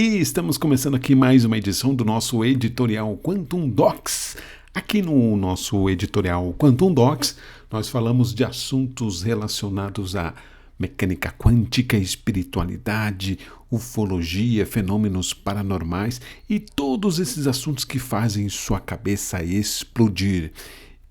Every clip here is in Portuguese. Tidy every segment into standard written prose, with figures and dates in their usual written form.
E estamos começando aqui mais uma edição do nosso editorial Quantum Docs. Aqui no nosso editorial Quantum Docs, nós falamos de assuntos relacionados à mecânica quântica, espiritualidade, ufologia, fenômenos paranormais e todos esses assuntos que fazem sua cabeça explodir.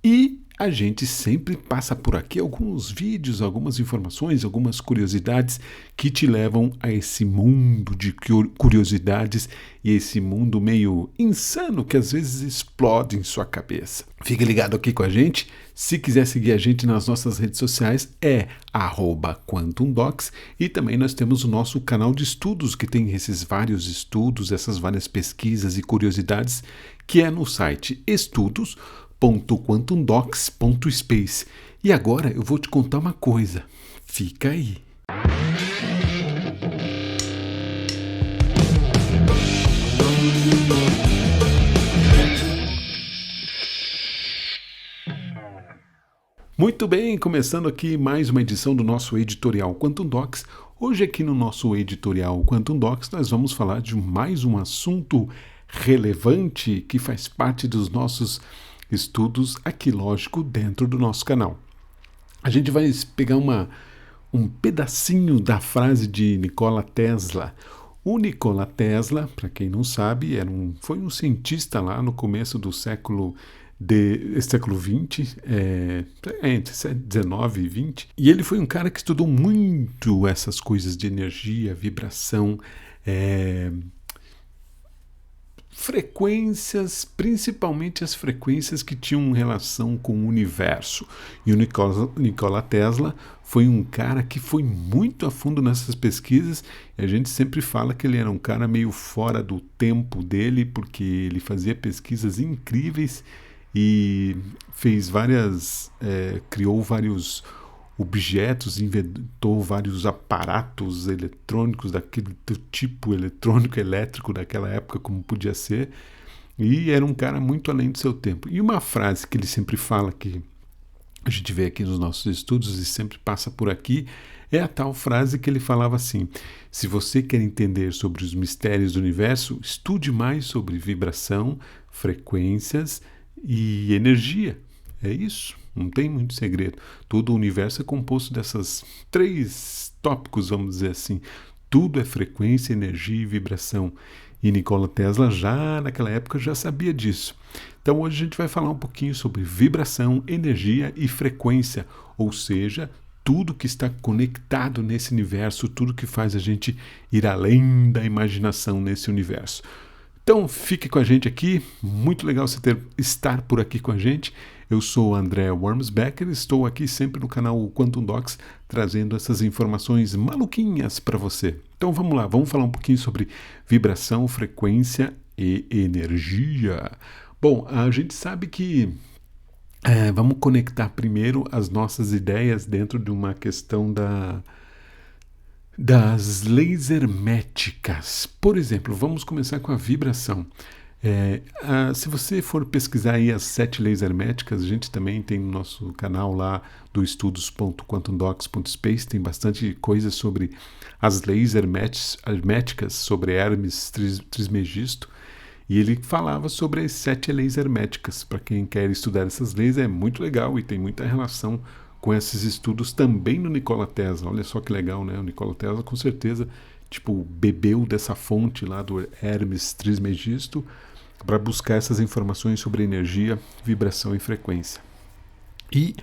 E a gente sempre passa por aqui alguns vídeos, algumas informações, algumas curiosidades que te levam a esse mundo de curiosidades e esse mundo meio insano que às vezes explode em sua cabeça. Fique ligado aqui com a gente. Se quiser seguir a gente nas nossas redes sociais é @QuantumDocs e também nós temos o nosso canal de estudos que tem esses vários estudos, essas várias pesquisas e curiosidades que é no site estudos.quantumdocs.space. E agora eu vou te contar uma coisa. Fica aí. Muito bem, começando aqui mais uma edição do nosso editorial Quantum Docs. Hoje aqui no nosso editorial Quantum Docs nós vamos falar de mais um assunto relevante que faz parte dos nossos estudos aqui, lógico, dentro do nosso canal. A gente vai pegar um pedacinho da frase de Nikola Tesla. O Nikola Tesla, para quem não sabe, foi um cientista lá no começo do século XX, entre 19 e 20, e ele foi um cara que estudou muito essas coisas de energia, vibração, frequências, principalmente as frequências que tinham relação com o universo. E o Nikola Tesla foi um cara que foi muito a fundo nessas pesquisas, e a gente sempre fala que ele era um cara meio fora do tempo dele, porque ele fazia pesquisas incríveis e criou vários objetos, inventou vários aparatos eletrônicos daquele tipo eletrônico, elétrico daquela época, como podia ser, e era um cara muito além do seu tempo. E uma frase que ele sempre fala, que a gente vê aqui nos nossos estudos e sempre passa por aqui, é a tal frase que ele falava assim: se você quer entender sobre os mistérios do universo, estude mais sobre vibração, frequências e energia. É isso, não tem muito segredo. Todo o universo é composto dessas 3 tópicos, vamos dizer assim. Tudo é frequência, energia e vibração. E Nikola Tesla já naquela época já sabia disso. Então hoje a gente vai falar um pouquinho sobre vibração, energia e frequência, ou seja, tudo que está conectado nesse universo, tudo que faz a gente ir além da imaginação nesse universo. Então fique com a gente aqui, muito legal você estar por aqui com a gente. Eu sou o André Wormsbecker, estou aqui sempre no canal Quantum Docs trazendo essas informações maluquinhas para você. Então vamos lá, vamos falar um pouquinho sobre vibração, frequência e energia. Bom, a gente sabe que vamos conectar primeiro as nossas ideias dentro de uma questão das leis herméticas. Por exemplo, vamos começar com a vibração. Se você for pesquisar aí as 7 leis herméticas, a gente também tem no nosso canal lá do estudos.quantumdocs.space, tem bastante coisa sobre as leis herméticas, sobre Hermes Trismegisto, e ele falava sobre as 7 leis herméticas. Para quem quer estudar essas leis é muito legal e tem muita relação com esses estudos também no Nikola Tesla. Olha só que legal, né? O Nikola Tesla com certeza bebeu dessa fonte lá do Hermes Trismegisto para buscar essas informações sobre energia, vibração e frequência. E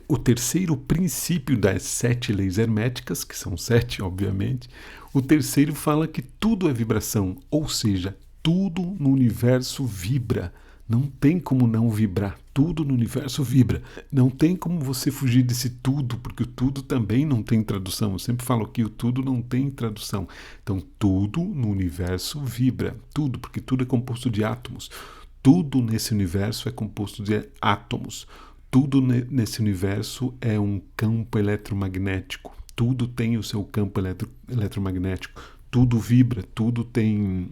o terceiro princípio das 7 leis herméticas, que são 7, obviamente, o terceiro fala que tudo é vibração, ou seja, tudo no universo vibra. Não tem como não vibrar. Tudo no universo vibra. Não tem como você fugir desse tudo, porque o tudo também não tem tradução. Eu sempre falo que o tudo não tem tradução. Então, tudo no universo vibra. Tudo, porque tudo é composto de átomos. Tudo nesse universo é composto de átomos. Tudo nesse universo é um campo eletromagnético. Tudo tem o seu campo eletromagnético. Tudo vibra, tudo tem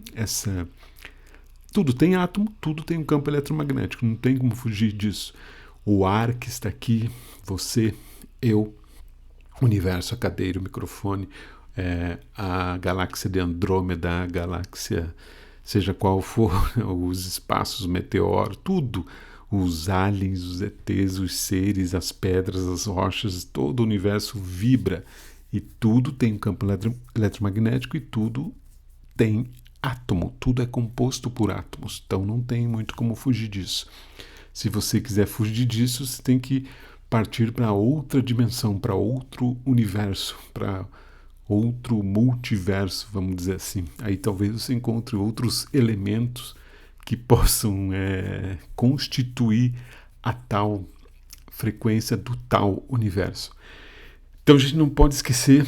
Tudo tem átomo, tudo tem um campo eletromagnético, não tem como fugir disso. O ar que está aqui, você, eu, o universo, a cadeira, o microfone, a galáxia de Andrômeda, a galáxia, seja qual for, os espaços, meteoros, tudo, os aliens, os ETs, os seres, as pedras, as rochas, todo o universo vibra e tudo tem um campo eletromagnético e tudo tem átomo, tudo é composto por átomos, então não tem muito como fugir disso. Se você quiser fugir disso, você tem que partir para outra dimensão, para outro universo, para outro multiverso, vamos dizer assim. Aí talvez você encontre outros elementos que possam constituir a tal frequência do tal universo. Então a gente não pode esquecer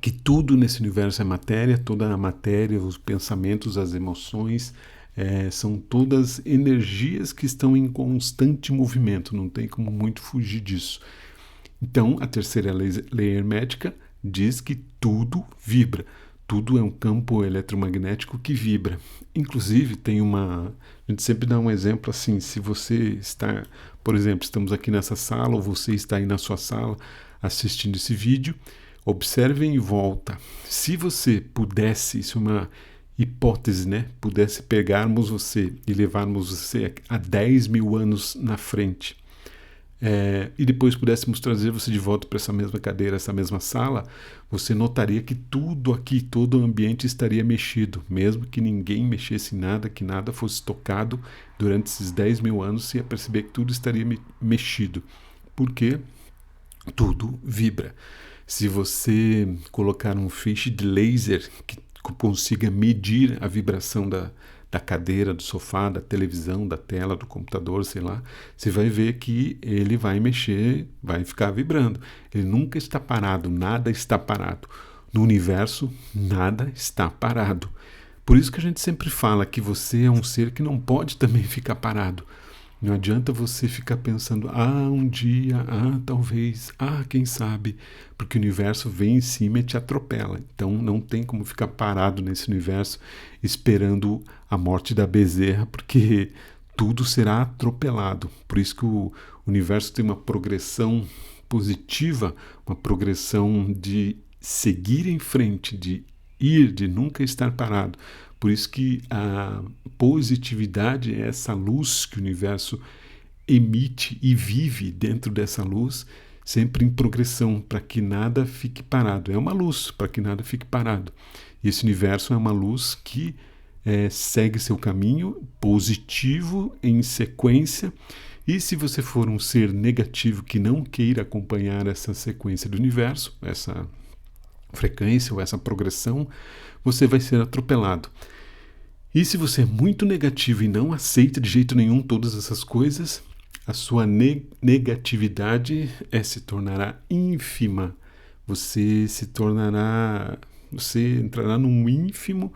que tudo nesse universo é matéria, toda a matéria, os pensamentos, as emoções, são todas energias que estão em constante movimento, não tem como muito fugir disso. Então, a terceira lei hermética diz que tudo vibra, tudo é um campo eletromagnético que vibra. Inclusive, a gente sempre dá um exemplo assim, se você está, por exemplo, estamos aqui nessa sala, ou você está aí na sua sala assistindo esse vídeo, observe em volta. Se você pudesse, isso é uma hipótese, né? Pudesse pegarmos você e levarmos você a 10 mil anos na frente, e depois pudéssemos trazer você de volta para essa mesma cadeira, essa mesma sala, você notaria que tudo aqui, todo o ambiente estaria mexido, mesmo que ninguém mexesse em nada, que nada fosse tocado durante esses 10 mil anos, você ia perceber que tudo estaria mexido, porque tudo vibra. Se você colocar um feixe de laser que consiga medir a vibração da cadeira, do sofá, da televisão, da tela, do computador, sei lá, você vai ver que ele vai mexer, vai ficar vibrando. Ele nunca está parado, nada está parado. No universo, nada está parado. Por isso que a gente sempre fala que você é um ser que não pode também ficar parado. Não adianta você ficar pensando, um dia, talvez, quem sabe, porque o universo vem em cima e te atropela. Então não tem como ficar parado nesse universo esperando a morte da bezerra, porque tudo será atropelado. Por isso que o universo tem uma progressão positiva, uma progressão de seguir em frente, de ir, de nunca estar parado. Por isso que a positividade é essa luz que o universo emite e vive dentro dessa luz, sempre em progressão, para que nada fique parado. É uma luz para que nada fique parado. E esse universo é uma luz que segue seu caminho positivo em sequência. E se você for um ser negativo que não queira acompanhar essa sequência do universo, essa frequência ou essa progressão, você vai ser atropelado. E se você é muito negativo e não aceita de jeito nenhum todas essas coisas, a sua negatividade se tornará ínfima. Você entrará num ínfimo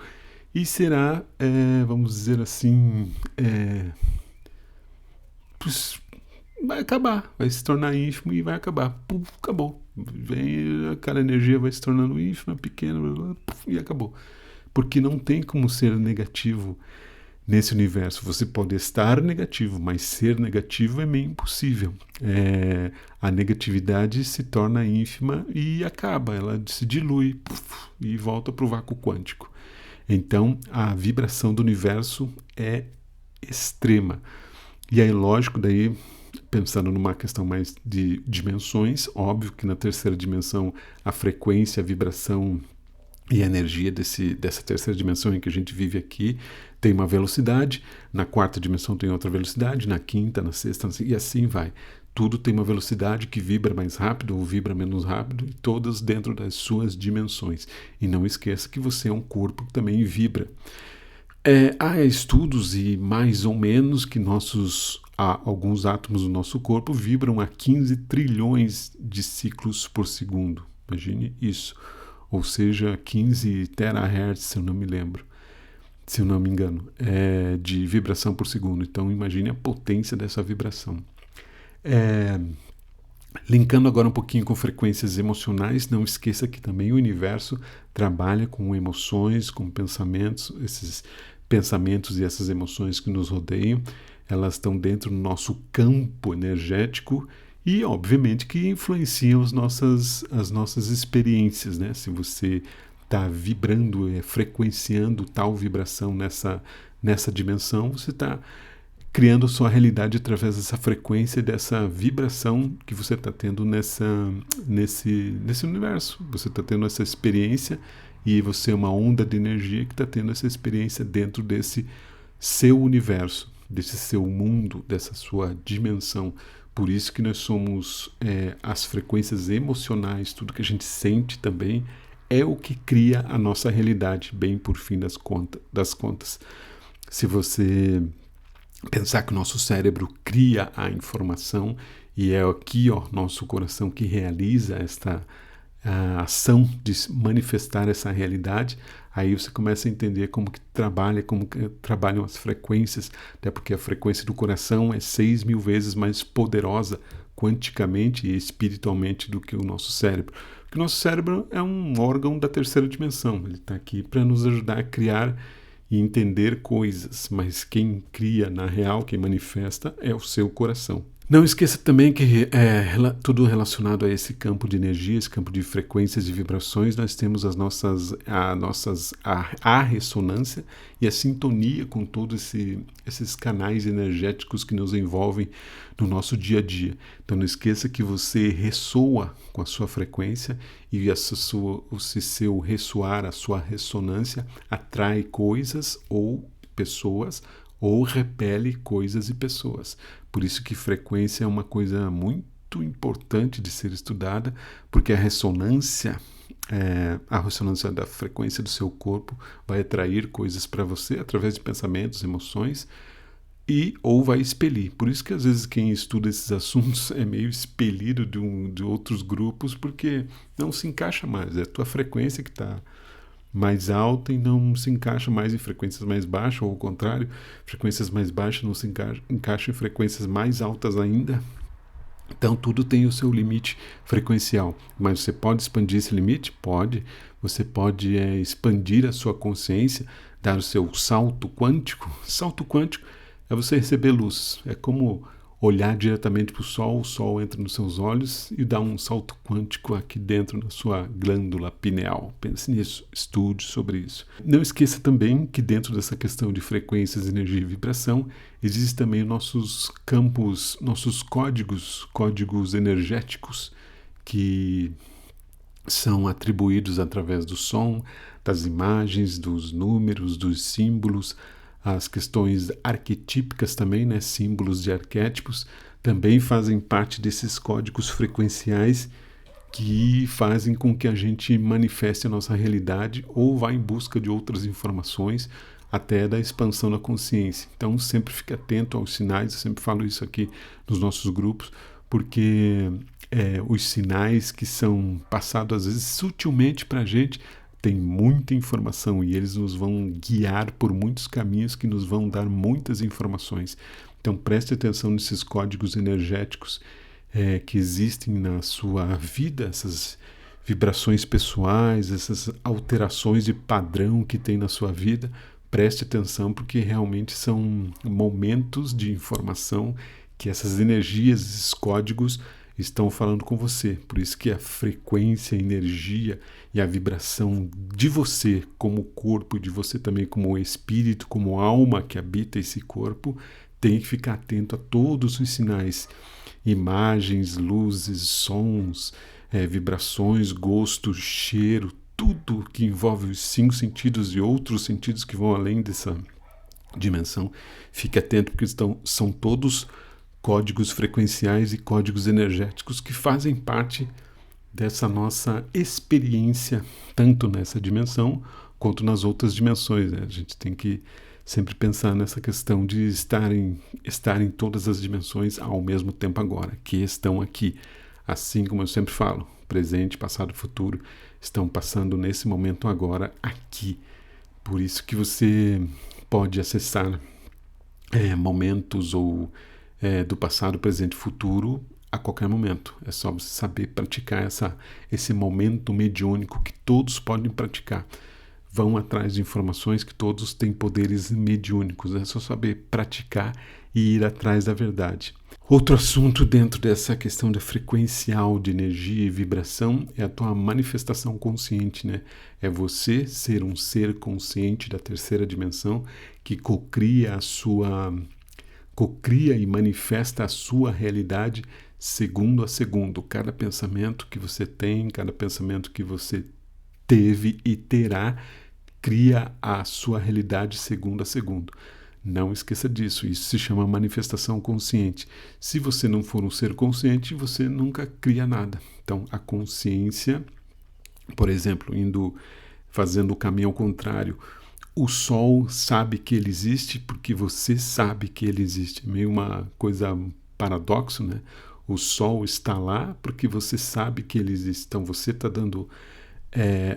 e será, vamos dizer assim, vai acabar, vai se tornar ínfimo e vai acabar. Puf, acabou. Aquela energia vai se tornando ínfima, pequena, e acabou. Porque não tem como ser negativo nesse universo. Você pode estar negativo, mas ser negativo é meio impossível. A negatividade se torna ínfima e acaba, ela se dilui e volta para o vácuo quântico. Então, a vibração do universo é extrema. E aí, lógico, daí, pensando numa questão mais de dimensões, óbvio que na terceira dimensão a frequência, a vibração e a energia dessa terceira dimensão em que a gente vive aqui tem uma velocidade, na quarta dimensão tem outra velocidade, na quinta, na sexta, e assim vai. Tudo tem uma velocidade que vibra mais rápido ou vibra menos rápido, e todas dentro das suas dimensões. E não esqueça que você é um corpo que também vibra. Há estudos e mais ou menos que alguns átomos do nosso corpo vibram a 15 trilhões de ciclos por segundo. Imagine isso. Ou seja, 15 terahertz, se eu não me engano, de vibração por segundo. Então, imagine a potência dessa vibração. Linkando agora um pouquinho com frequências emocionais, não esqueça que também o universo trabalha com emoções, com pensamentos, esses pensamentos e essas emoções que nos rodeiam, elas estão dentro do nosso campo energético e, obviamente, que influenciam as nossas experiências, né? Se você está vibrando, frequenciando tal vibração nessa dimensão, você está criando a sua realidade através dessa frequência, dessa vibração que você está tendo nesse universo. Você está tendo essa experiência e você é uma onda de energia que está tendo essa experiência dentro desse seu universo, desse seu mundo, dessa sua dimensão. Por isso que nós somos as frequências emocionais, tudo que a gente sente também é o que cria a nossa realidade, bem por fim das contas. Se você pensar que o nosso cérebro cria a informação e é aqui, nosso coração que realiza a ação de manifestar essa realidade, aí você começa a entender como que trabalham as frequências, até porque a frequência do coração é 6.000 vezes mais poderosa quanticamente e espiritualmente do que o nosso cérebro. Porque o nosso cérebro é um órgão da terceira dimensão, ele está aqui para nos ajudar a criar e entender coisas, mas quem cria na real, quem manifesta é o seu coração. Não esqueça também que tudo relacionado a esse campo de energia, esse campo de frequências e vibrações, nós temos a ressonância e a sintonia com todos esses canais energéticos que nos envolvem no nosso dia a dia. Então não esqueça que você ressoa com a sua frequência e esse seu ressoar, a sua ressonância atrai coisas ou pessoas ou repele coisas e pessoas. Por isso que frequência é uma coisa muito importante de ser estudada, porque a ressonância da frequência do seu corpo vai atrair coisas para você através de pensamentos, emoções, ou vai expelir. Por isso que às vezes quem estuda esses assuntos é meio expelido de outros grupos, porque não se encaixa mais. É a tua frequência que está mais alta e não se encaixa mais em frequências mais baixas, ou ao contrário, frequências mais baixas não se encaixam em frequências mais altas ainda. Então tudo tem o seu limite frequencial, mas você pode expandir esse limite? Pode. Você pode expandir a sua consciência, dar o seu salto quântico. Salto quântico é você receber luz, é como olhar diretamente para o sol entra nos seus olhos e dá um salto quântico aqui dentro da sua glândula pineal. Pense nisso, estude sobre isso. Não esqueça também que dentro dessa questão de frequências, energia e vibração, existem também nossos campos, nossos códigos energéticos que são atribuídos através do som, das imagens, dos números, dos símbolos, as questões arquetípicas também, né? Símbolos de arquétipos, também fazem parte desses códigos frequenciais que fazem com que a gente manifeste a nossa realidade ou vá em busca de outras informações até da expansão da consciência. Então sempre fique atento aos sinais, eu sempre falo isso aqui nos nossos grupos, porque os sinais que são passados às vezes sutilmente para a gente tem muita informação e eles nos vão guiar por muitos caminhos que nos vão dar muitas informações. Então preste atenção nesses códigos energéticos que existem na sua vida, essas vibrações pessoais, essas alterações de padrão que tem na sua vida. Preste atenção porque realmente são momentos de informação que essas energias, esses códigos estão falando com você. Por isso que a frequência, a energia e a vibração de você como corpo, de você também como espírito, como alma que habita esse corpo, tem que ficar atento a todos os sinais, imagens, luzes, sons, vibrações, gosto, cheiro, tudo que envolve os 5 sentidos e outros sentidos que vão além dessa dimensão. Fique atento porque são todos códigos frequenciais e códigos energéticos que fazem parte dessa nossa experiência, tanto nessa dimensão quanto nas outras dimensões, né? A gente tem que sempre pensar nessa questão de estar em todas as dimensões ao mesmo tempo agora, que estão aqui. Assim como eu sempre falo, presente, passado, futuro, estão passando nesse momento agora aqui. Por isso que você pode acessar momentos ou do passado, presente e futuro a qualquer momento. É só você saber praticar esse momento mediúnico que todos podem praticar. vão atrás de informações, que todos têm poderes mediúnicos. É só saber praticar e ir atrás da verdade. Outro assunto dentro dessa questão da frequencial de energia e vibração é a tua manifestação consciente, né? É você ser um ser consciente da terceira dimensão que cocria e manifesta a sua realidade segundo a segundo. Cada pensamento que você tem, cada pensamento que você teve e terá, cria a sua realidade segundo a segundo. Não esqueça disso, isso se chama manifestação consciente. Se você não for um ser consciente, você nunca cria nada. Então, a consciência, por exemplo, fazendo o caminho ao contrário, o Sol sabe que ele existe porque você sabe que ele existe. Meio uma coisa paradoxo, né? O Sol está lá porque você sabe que ele existe. Então, você está dando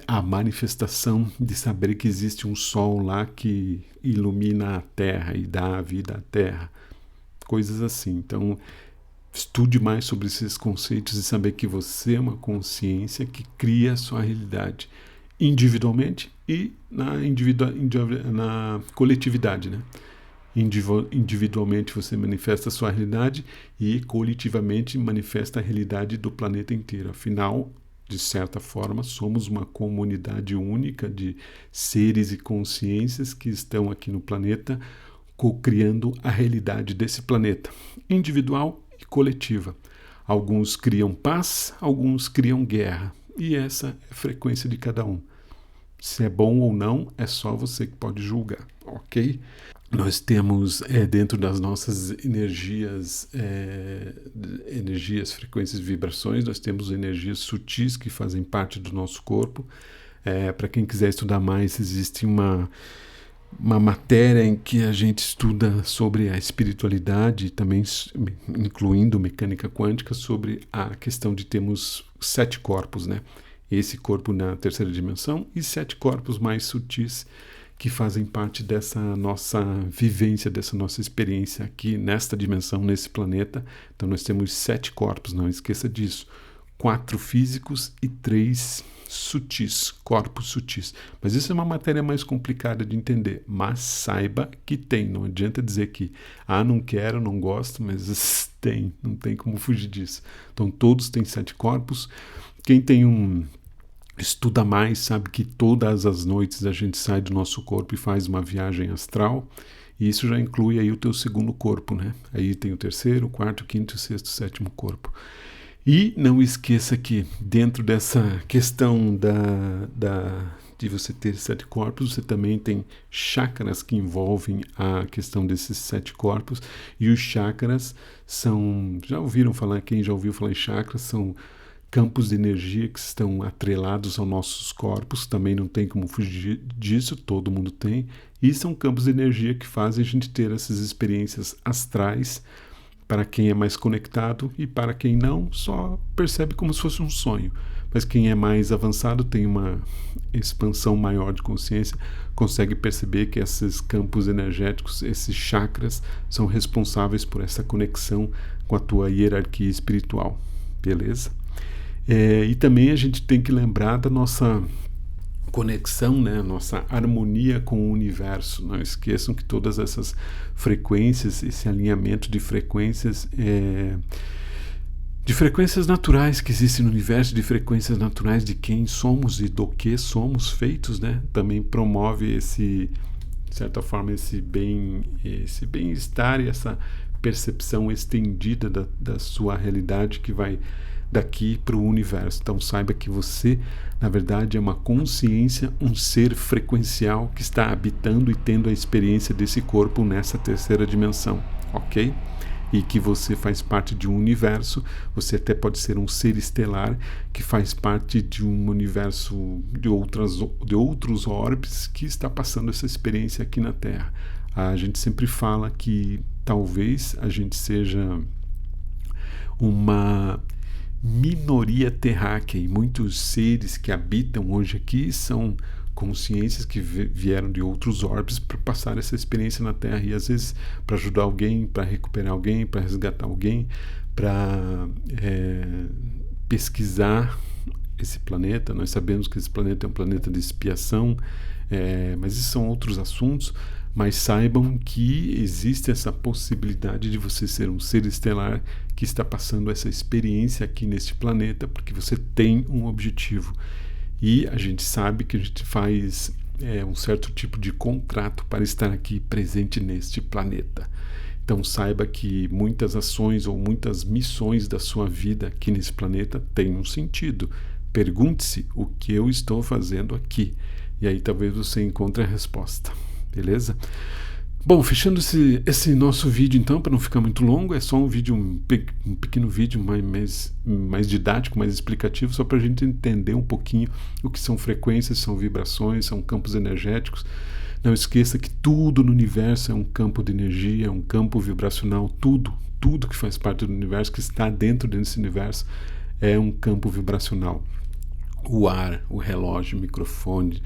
a manifestação de saber que existe um Sol lá que ilumina a Terra e dá a vida à Terra. Coisas assim. Então, estude mais sobre esses conceitos e saber que você é uma consciência que cria a sua realidade individualmente e na coletividade, né? Individualmente você manifesta a sua realidade e coletivamente manifesta a realidade do planeta inteiro. Afinal, de certa forma, somos uma comunidade única de seres e consciências que estão aqui no planeta co-criando a realidade desse planeta, individual e coletiva. Alguns criam paz, alguns criam guerra, e essa é a frequência de cada um. Se é bom ou não, é só você que pode julgar, ok? Nós temos dentro das nossas energias, frequências e vibrações, nós temos energias sutis que fazem parte do nosso corpo. Para quem quiser estudar mais, existe uma matéria em que a gente estuda sobre a espiritualidade, também incluindo mecânica quântica, sobre a questão de termos 7 corpos, né? Esse corpo na terceira dimensão e 7 corpos mais sutis que fazem parte dessa nossa vivência, dessa nossa experiência aqui nesta dimensão, nesse planeta. Então nós temos 7 corpos, não esqueça disso. 4 físicos e 3 sutis, corpos sutis. Mas isso é uma matéria mais complicada de entender, mas saiba que tem, não adianta dizer que não quero, não gosto, mas tem, não tem como fugir disso. Então todos têm 7 corpos. Quem estuda mais sabe que todas as noites a gente sai do nosso corpo e faz uma viagem astral, e isso já inclui aí o teu segundo corpo, né? Aí tem o terceiro, o quarto, o quinto, o sexto, o sétimo corpo. E não esqueça que dentro dessa questão de você ter 7 corpos, você também tem chakras que envolvem a questão desses 7 corpos, e os chakras quem já ouviu falar em chakras, são campos de energia que estão atrelados aos nossos corpos, também não tem como fugir disso, todo mundo tem, e são campos de energia que fazem a gente ter essas experiências astrais, para quem é mais conectado, e para quem não, só percebe como se fosse um sonho. Mas quem é mais avançado, tem uma expansão maior de consciência, consegue perceber que esses campos energéticos, esses chakras, são responsáveis por essa conexão com a tua hierarquia espiritual, beleza? E também a gente tem que lembrar da nossa conexão, né? Nossa harmonia com o universo. Não esqueçam que todas essas frequências, esse alinhamento de frequências naturais que existem no universo, de frequências naturais de quem somos e do que somos feitos, né? Também promove de certa forma, esse bem-estar e essa percepção estendida da sua realidade que vai daqui para o universo. Então saiba que você, na verdade, é uma consciência, um ser frequencial que está habitando e tendo a experiência desse corpo nessa terceira dimensão, ok? E que você faz parte de um universo, você até pode ser um ser estelar que faz parte de um universo de outros orbes que está passando essa experiência aqui na Terra. A gente sempre fala que talvez a gente seja uma minoria terráquea, e muitos seres que habitam hoje aqui são consciências que vieram de outros orbes para passar essa experiência na Terra, e às vezes para ajudar alguém, para recuperar alguém, para resgatar alguém, para pesquisar esse planeta. Nós sabemos que esse planeta é um planeta de expiação, Mas isso são outros assuntos. Mas saibam que existe essa possibilidade de você ser um ser estelar que está passando essa experiência aqui neste planeta, porque você tem um objetivo. E a gente sabe que a gente faz um certo tipo de contrato para estar aqui presente neste planeta. Então saiba que muitas ações ou muitas missões da sua vida aqui nesse planeta têm um sentido. Pergunte-se o que eu estou fazendo aqui. E aí talvez você encontre a resposta. Beleza? Bom, fechando esse nosso vídeo então, para não ficar muito longo, é só um vídeo, um pequeno vídeo mais didático, mais explicativo, só para a gente entender um pouquinho o que são frequências, são vibrações, são campos energéticos. Não esqueça que tudo no universo é um campo de energia, é um campo vibracional, tudo que faz parte do universo, que está dentro desse universo, é um campo vibracional. O ar, o relógio, o microfone,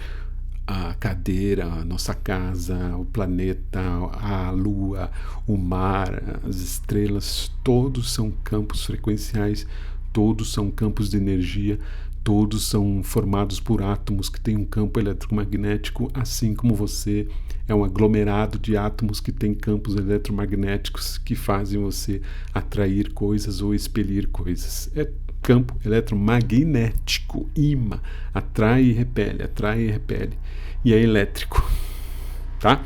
a cadeira, a nossa casa, o planeta, a lua, o mar, as estrelas, todos são campos frequenciais, todos são campos de energia, todos são formados por átomos que têm um campo eletromagnético, assim como você é um aglomerado de átomos que tem campos eletromagnéticos que fazem você atrair coisas ou expelir coisas. É campo eletromagnético, imã, atrai e repele, e é elétrico, tá?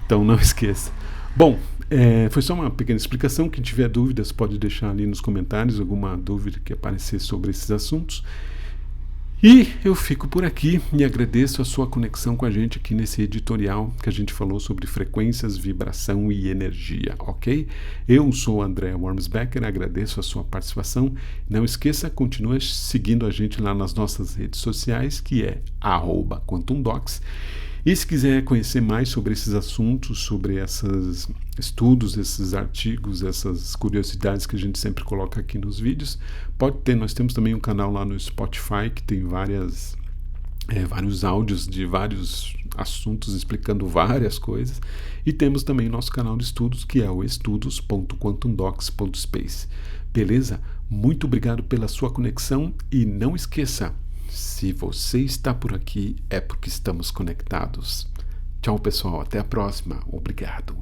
Então não esqueça. Bom, foi só uma pequena explicação. Quem tiver dúvidas pode deixar ali nos comentários alguma dúvida que aparecer sobre esses assuntos. E eu fico por aqui e agradeço a sua conexão com a gente aqui nesse editorial que a gente falou sobre frequências, vibração e energia, ok? Eu sou André Wormsbecker, agradeço a sua participação. Não esqueça, continue seguindo a gente lá nas nossas redes sociais, que é @QuantumDocs. E se quiser conhecer mais sobre esses assuntos, sobre esses estudos, esses artigos, essas curiosidades que a gente sempre coloca aqui nos vídeos, pode ter. Nós temos também um canal lá no Spotify que tem vários áudios de vários assuntos explicando várias coisas. E temos também nosso canal de estudos, que é o estudos.quantumdocs.space. Beleza? Muito obrigado pela sua conexão e não esqueça, se você está por aqui, é porque estamos conectados. Tchau, pessoal. Até a próxima. Obrigado.